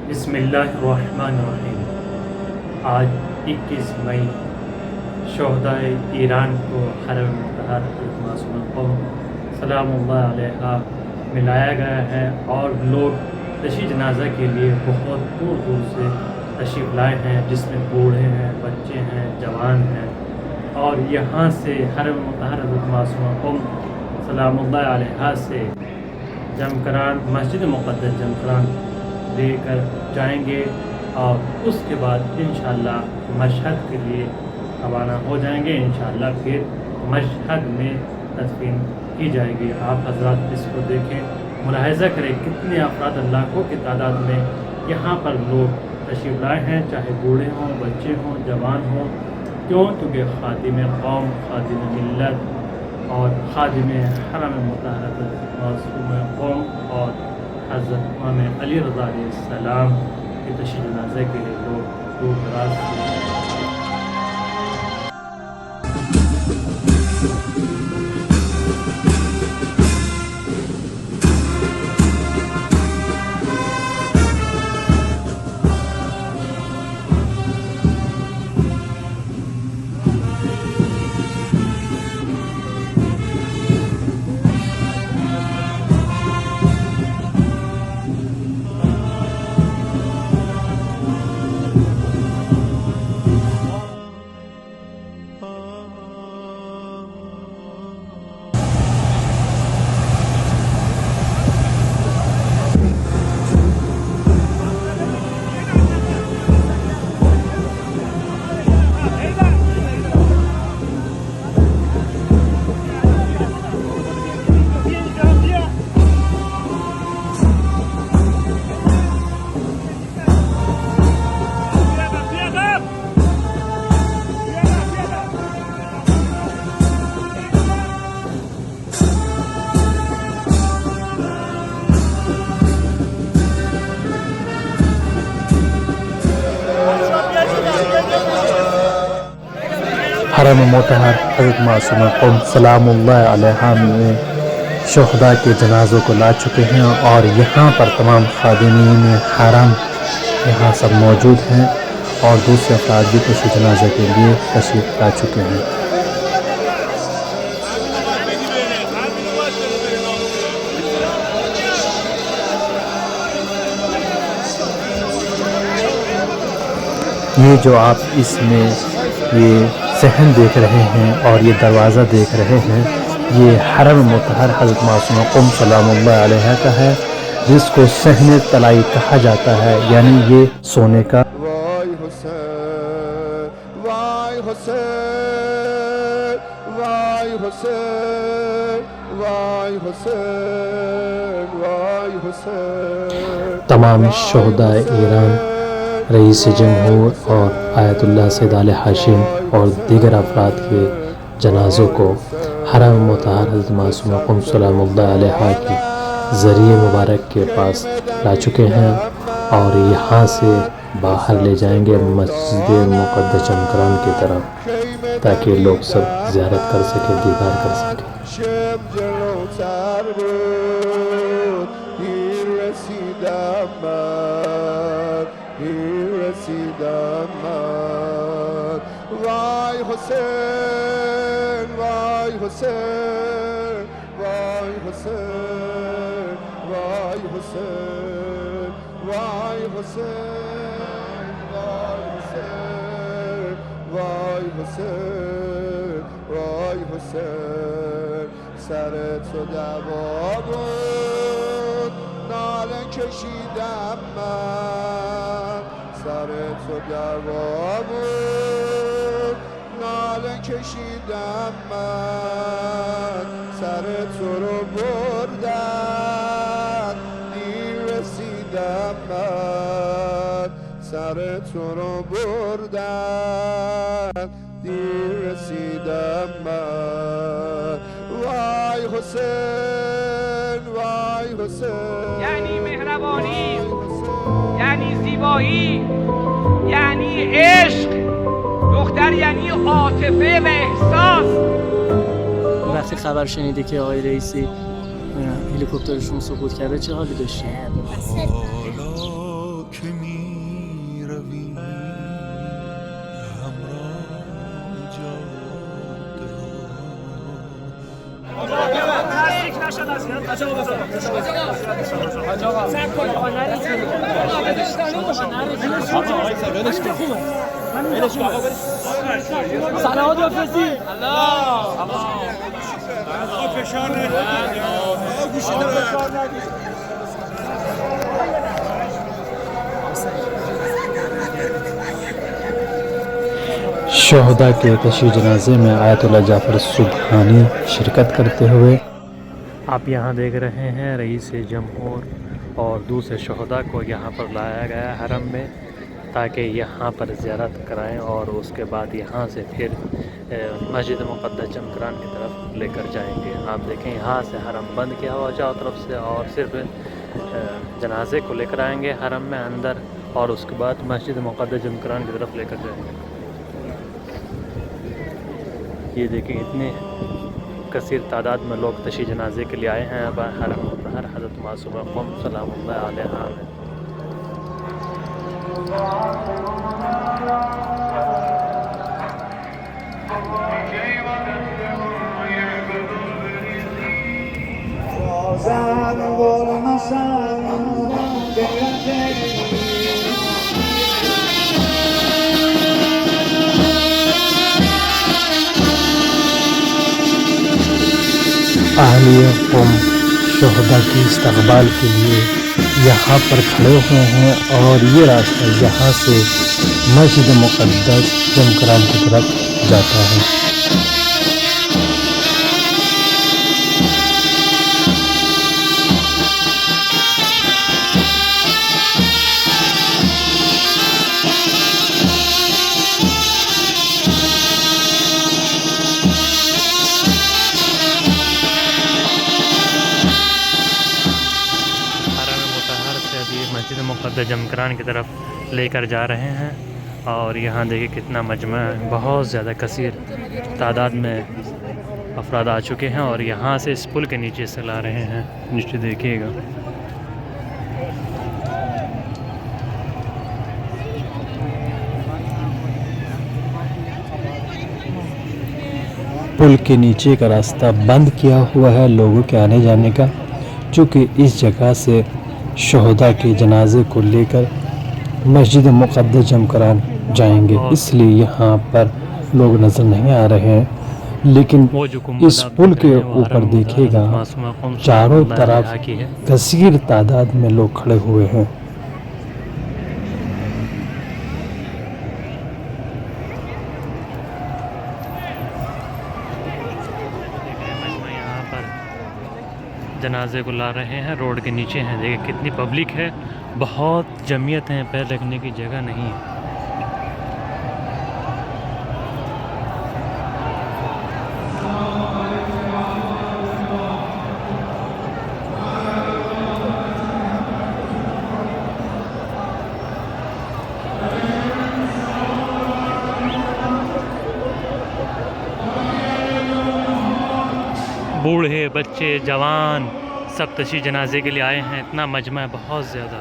बिस्मिल्लाहिर्रहमानिर्रहीम। आज 21 मई शोहदाए ईरान को हरम मुतहर मासूम कौम सलामुल्लाह अलैहा मिलाया गया है और लोग तशी जनाजा के लिए बहुत दूर दूर से तशरीफ़ लाए हैं, जिसमें बूढ़े हैं, बच्चे हैं, जवान हैं। और यहाँ से हरम मुतहर मासूम कौम सलामुल्लाह अलैहा से जमकरान मस्जिद मुक़द्दस जमकरान लेकर जाएंगे और उसके बाद इंशाअल्लाह मशहद के लिए रवाना हो जाएंगे। इंशाअल्लाह फिर मशहद में तदफीन की जाएगी। आप हज़रात इसको देखें, मुलाहिज़ा करें कितने अफराद लाखों की तादाद में यहाँ पर लोग तशरीफ़ लाए हैं, चाहे बूढ़े हों, बच्चे हों, जवान हों। क्यों? क्योंकि खादिम कौम, खादिम मिल्लत और खादिम हरम मुतहर मासूम कौम और हज़रत इमाम अली रज़ा अलैहिस्सलाम के तशरीफ़ जनाज़े के लिए लोग दूर दराज से हरम मुतहर हज़रत मासूम कौम सलामुल्लाह अलैहा में शोहदा के जनाज़ों को ला चुके हैं और यहाँ पर तमाम खादिमीन हरम यहाँ सब मौजूद हैं और दूसरे अफराद भी किसी जनाजे के लिए तशरीफ़ ला चुके हैं। ये जो आप इसमें ये सहन देख रहे हैं और ये दरवाज़ा देख रहे हैं, ये हरम मुतहर हज़रत मासूम कौम सलामुल्लाह अलैहा का है, जिसको सहने तलाई कहा जाता है, यानी ये सोने का। वाय हुसैन, वाय हुसैन, वाय हुसैन, वाय हुसैन, वाय हुसैन। तमाम शोहदा ईरान, रईस जमहूर और आयतुल्लाह सैयद आले हाशिम और दीगर अफराद के जनाज़ों को हरम मुतहर हज़रत मासूम कौम सलामुल्लाह अलैहा के ज़रिए मुबारक के पास ला चुके हैं और यहाँ से बाहर ले जाएंगे मस्जिद मुक़द्दस जमकरान की तरफ, ताकि लोग सब ज़ियारत कर सकें, दीदार कर सकें। Vay Hüseyin, vay Hüseyin, vay Hüseyin, vay Hüseyin, vay Hüseyin, vay Hüseyin, vay Hüseyin, vay Hüseyin. سرت و دوا بود ناله کشیدم من، سرت و دوا بود ناله کشیدم من، سر تو رو بردن دیر رسیدم من، سر تو رو بردن دیر رسیدم من. وای حسین، وای حسین. یعنی مهربانی، یعنی زیبایی، یعنی عشق. دختر یعنی عاطفه و احساس. وقتی خبر شنیدی که آقای رئیسی هلیکوپترشون سقوط کرده چه حالی داشتی؟ سلامات بفرستی. शहदा के तशी जनाजे में आयतुल्लाह जाफ़र सुबहानी शिरकत करते हुए। आप यहाँ देख रहे हैं रईस जमहूर और दूसरे शहदा को यहाँ पर लाया गया हरम में, ताकि यहाँ पर ज़ियारत कराएं और उसके बाद यहाँ से फिर मस्जिद मुक़द्दस जमकरान की तरफ लेकर जाएंगे। आप देखें यहाँ से हरम बंद किया हुआ चारों तरफ से, और सिर्फ जनाजे को लेकर आएंगे हरम में अंदर, और उसके बाद मस्जिद मुक़द्दस जमकरान की तरफ लेकर जाएंगे। ये देखें इतने कसीर तादाद में लोग तशी जनाजे के लिए आए हैं अब हरम मुतहर हज़रत मासूमा क़ुम सलामुल्लाह अलैहा में। अहलिया क़ौम शहदा की इस्तक़बाल के लिए यहाँ पर खड़े हुए हैं, और ये रास्ता यहाँ से मस्जिद मुक़द्दस जमकरान की तरफ जाता है। मस्जिद मुक़द्दस जमकरान की तरफ लेकर जा रहे हैं, और यहाँ देखिए कितना मजमा है, बहुत ज़्यादा कसीर तादाद में अफराद आ चुके हैं, और यहाँ से इस पुल के नीचे से ला रहे हैं। नीचे देखिएगा पुल के नीचे का रास्ता बंद किया हुआ है लोगों के आने जाने का, चूँकि इस जगह से शहदा के जनाजे को लेकर मस्जिद मुक़द्दस जमकरान जाएंगे, इसलिए यहाँ पर लोग नज़र नहीं आ रहे हैं। लेकिन इस पुल के ऊपर देखिएगा चारों तरफ कसीर तादाद में लोग खड़े हुए हैं। जनाजे को ला रहे हैं, रोड के नीचे हैं। देखिए कितनी पब्लिक है, बहुत जमीयत है, पैर रखने की जगह नहीं है। बूढ़े बच्चे जवान सब तशी जनाजे के लिए आए हैं, इतना मजमा है बहुत ज़्यादा।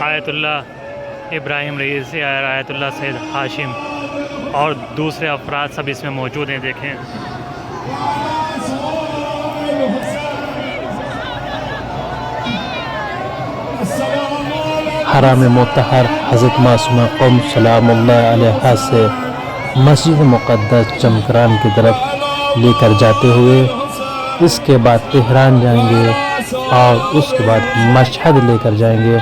आयतुल्लाह इब्राहिम रईसी, आयतुल्लाह सैयद हाशिम और दूसरे अफराद सब इसमें मौजूद हैं। देखें हरम मुतहर हज़रत मासूमा क़ुम सलामुल्लाह अलैहा से मस्जिद मुक़द्दस जमकरान की तरफ लेकर जाते हुए इसके बाद तेहरान जाएंगे, और उसके बाद मशहद लेकर जाएंगे।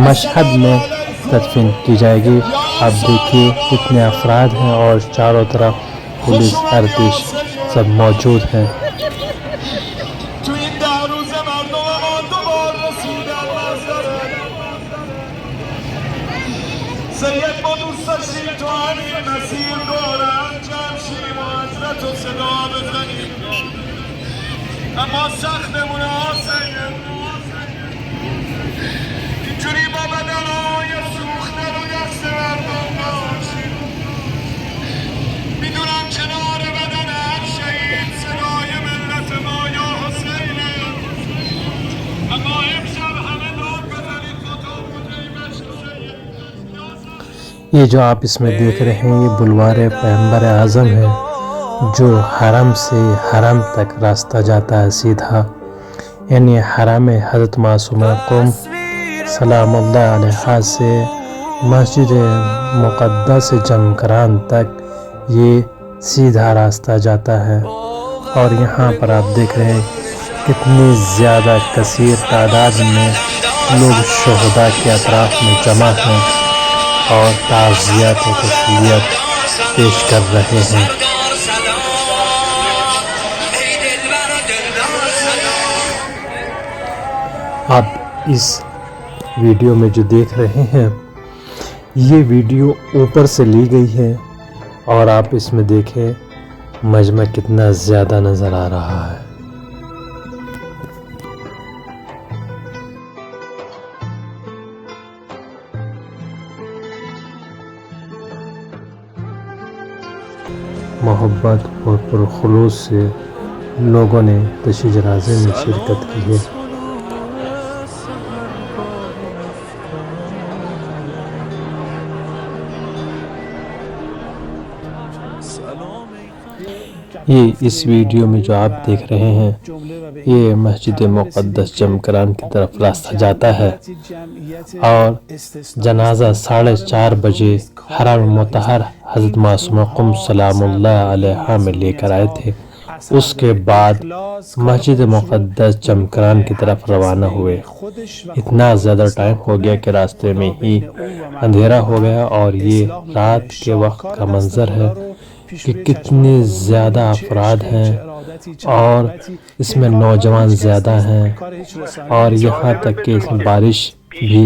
मशहद में तदफीन की जाएगी। अब देखिए कितने अफराद हैं, और चारों तरफ पुलिस अर्दिश सब मौजूद हैं। سید ما دوست داشتیم تو همین مسیر دورم جمع شیم و حضرت و صدا بزنیم، اما سختمونه حسین اینجوری با بدنهای سوخته رو دست مردم باشیم. میدونم کنار بدن هر شهید صدای ملت ما یا حسینه، ये जो आप इसमें देख रहे हैं ये बुलवार पैगंबर आज़म है जो हरम से हरम तक रास्ता जाता है सीधा, यानी हरम हज़रत मासूमा क़ुम सलामुल्लाह अलैहा से मस्जिद मुक़द्दस जमकरान तक ये सीधा रास्ता जाता है। और यहाँ पर आप देख रहे हैं कितनी ज़्यादा कसीर तादाद में लोग शोहदा के अतराफ़ में जमा हैं और ताज़ियत व तस्लियत पेश कर रहे हैं। आप इस वीडियो में जो देख रहे हैं ये वीडियो ऊपर से ली गई है और आप इसमें देखें मजमा कितना ज़्यादा नज़र आ रहा है। मोहब्बत और पुरखुलूस से लोगों ने तशी जनाजे में शिरकत की है। ये इस वीडियो में जो आप देख रहे हैं ये मस्जिद मुक़द्दस जमकरान की तरफ रास्ता जाता है और जनाजा 4:30 बजे हरम मुतहर हज़रत मासूमा क़ुम सलामुल्लाह अलैहा में लेकर आए थे। उसके बाद मस्जिद मुक़द्दस जमकरान की तरफ रवाना हुए। इतना ज़्यादा टाइम हो गया कि रास्ते में ही अंधेरा हो गया और ये रात के वक्त का मंज़र है कि कितने ज़्यादा अफराद हैं और इसमें नौजवान ज़्यादा हैं और यहाँ तक कि इसमें बारिश भी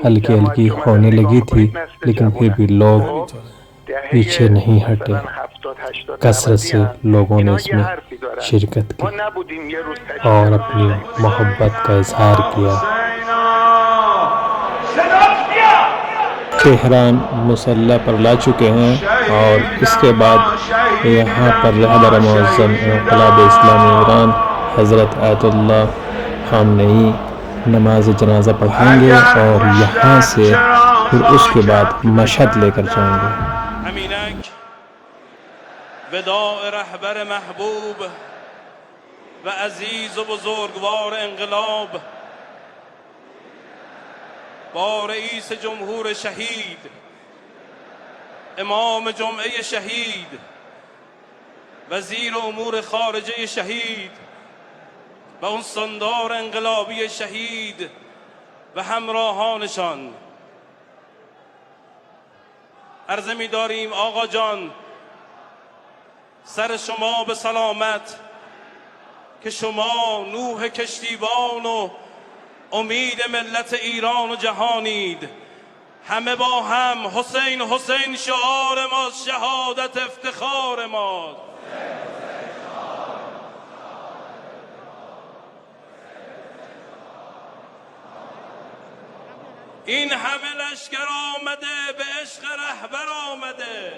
हल्की हल्की होने लगी थी, लेकिन फिर भी लोग पीछे नहीं हटे। कसरत से लोगों ने इसमें शिरकत की और अपनी मोहब्बत का इजहार किया। तेहरान मुसल्ला पर ला चुके हैं और इसके बाद यहाँ पर रहबर मुअज़्ज़म इन्क़िलाब इस्लामी ईरान हज़रत आयतुल्लाह ख़ामनेई नमाज जनाजा पढ़ाएंगे और यहाँ से फिर उसके बाद मशहद लेकर जाएंगे। वेदाअ रहबर महबूब व अजीज व बुजुर्गवार इंक़िलाब با رئیس جمهور شهید امام جمعه شهید وزیر امور خارجه شهید و اون سندار انقلابی شهید و همراهانشان عرض می داریم آقا جان سر شما به سلامت که شما نوح کشتیبان و امید ملت ایران و جهانید. همه با هم حسین حسین شعار ماست، شهادت افتخار ماست. این همه لشکر آمده به عشق رهبر آمده.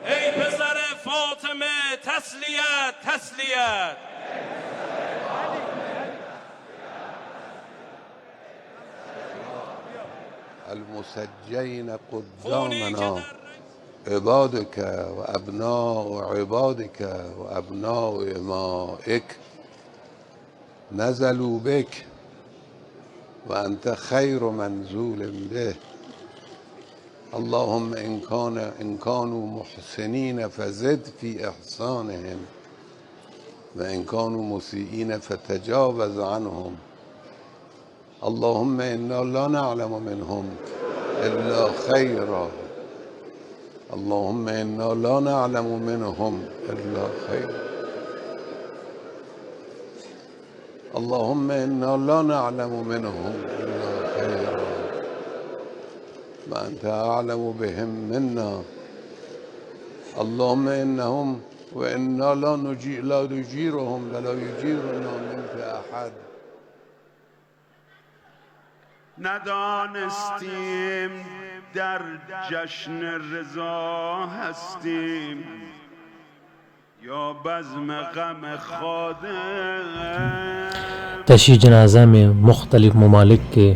ای پسر فاطمه تسلیت تسلیت. المسجين قدامنا عبادك وأبناء عبادك وأبناء إمائك نزلوا بك وأنت خير منزول به. اللهم إن كانوا محسنين فزد في إحسانهم وإن كانوا مسيئين فتجاوز عنهم. اللهم إنا لا نعلم منهم إلا خيرا. اللهم إنا لا نعلم منهم إلا خيرا. اللهم إنا لا نعلم منهم إلا خيرا وأنت أعلم بهم منا. اللهم إنهم وإنا لا نجيرهم ولا يجيرنا منك أحد. ندانستیم در جشن رضا هستیم یا بزم غم خادم. तशी जनाजा में मुख्तलिफ ममालिक के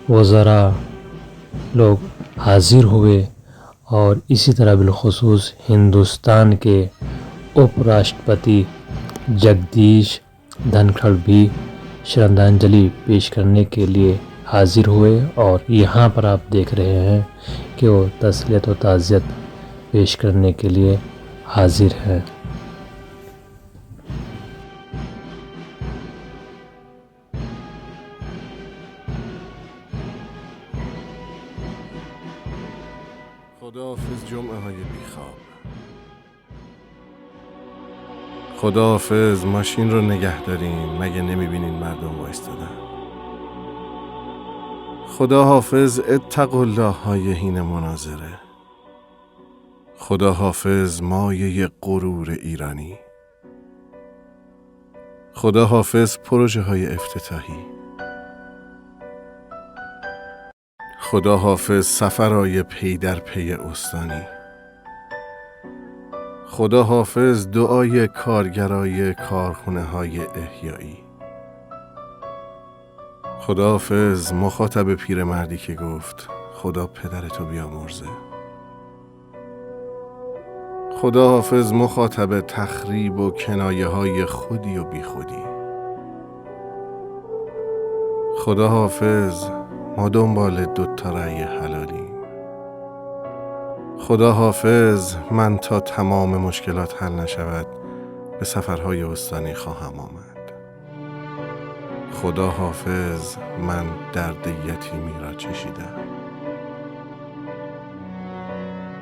वज़रा लोग हाज़िर हुए और इसी तरह बिलखुसूस हिंदुस्तान के उपराष्ट्रपति जगदीश धनखड़ भी श्रद्धांजलि पेश करने के लिए हाज़िर हुए। और यहाँ पर आप देख रहे हैं कि वो तस्लियत व ताज़ियत पेश करने के लिए हाज़िर हैं। خداحافظ جمعه های بیخواب. خداحافظ ماشین رو نگه دارین، مگه نمیبینین مردم وایستادن. خداحافظ اتقوا الله های هین مناظره. خداحافظ مایه غرور ایرانی. خداحافظ پروژه های افتتاحی. خداحافظ سفرهای پی در پی استانی. خداحافظ دعای کارگرای کارخونه های احیایی. خداحافظ مخاطب پیرمردی که گفت خدا پدرتو بیامرزه. خداحافظ مخاطب تخریب و کنایه های خودی و بی خودی. خداحافظ ما دنبال 2 رأی حلالیم. خداحافظ من تا تمام مشکلات حل نشود به سفرهای استانی خواهم آمد. خداحافظ من درد یتیمی را چشیدم.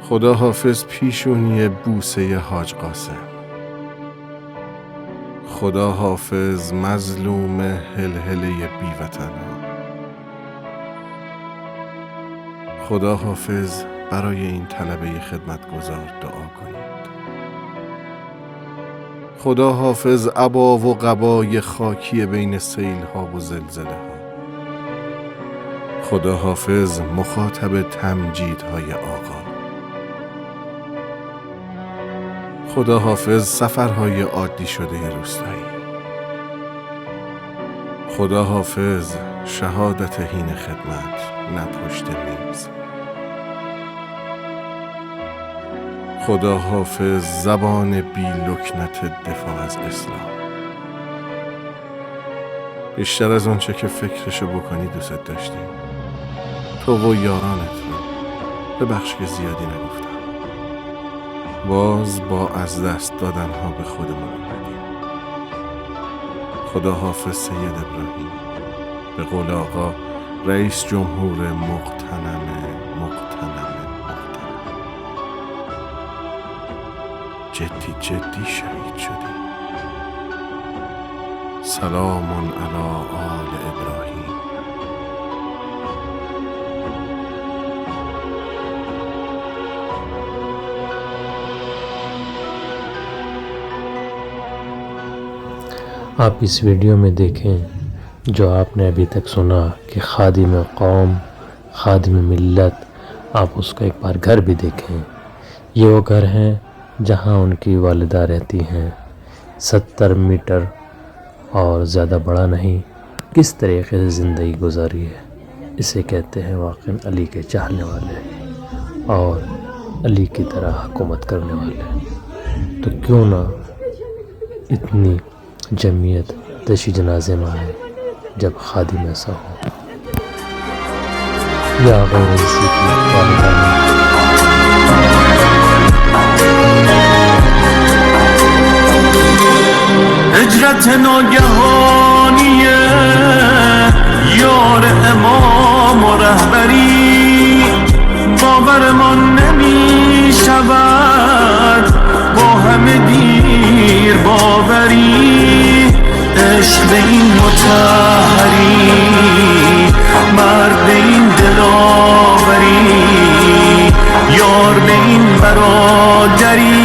خداحافظ پیشونی بوسه حاج قاسم. خداحافظ مظلوم هلهله بیوطن‌ها. خداحافظ برای این طلبه خدمتگزار دعا کنید. خداحافظ عبا و قبای خاکی بین سیل‌ها و زلزله ها. خداحافظ مخاطب تمجیدهای آقا. خداحافظ سفرهای عادی شده روستایی. خداحافظ شهادت هین خدمت نه پشت میز. خداحافظ زبان بی لکنت دفاع از اسلام. بیشتر از آنچه که فکرشو بکنی دوست داشتیم. تو و یارانت رو ببخش که زیادی نگفتم. باز با از دست دادن ها به خودمون اومدیم. خداحافظ سید ابراهیم، به قول آقا رئیس جمهور مقتنم. جدی شهید شدی. سلام علی آل ابراهیم. आप इस वीडियो में देखें जो आपने अभी तक सुना कि खादिम कौम, खादिम मिल्लत, आप उसका एक बार घर भी देखें। ये वो घर हैं जहाँ उनकी वालिदा रहती हैं। 70 मीटर और ज़्यादा बड़ा नहीं। किस तरीके से ज़िंदगी गुजारी है, इसे कहते हैं वाक़ई अली के चाहने वाले और अली की तरह हुकूमत करने वाले। तो क्यों ना इतनी जमीयत दशी जनाजे में आए जब खादिम ऐसा हो या गैर इसी की वालिदा هجرت ناگهانی یار امام و رهبری باورمان نمی شود با همه دیر باوری. عشق به این مطهری، مرد به این دلاوری، یار به این برادری.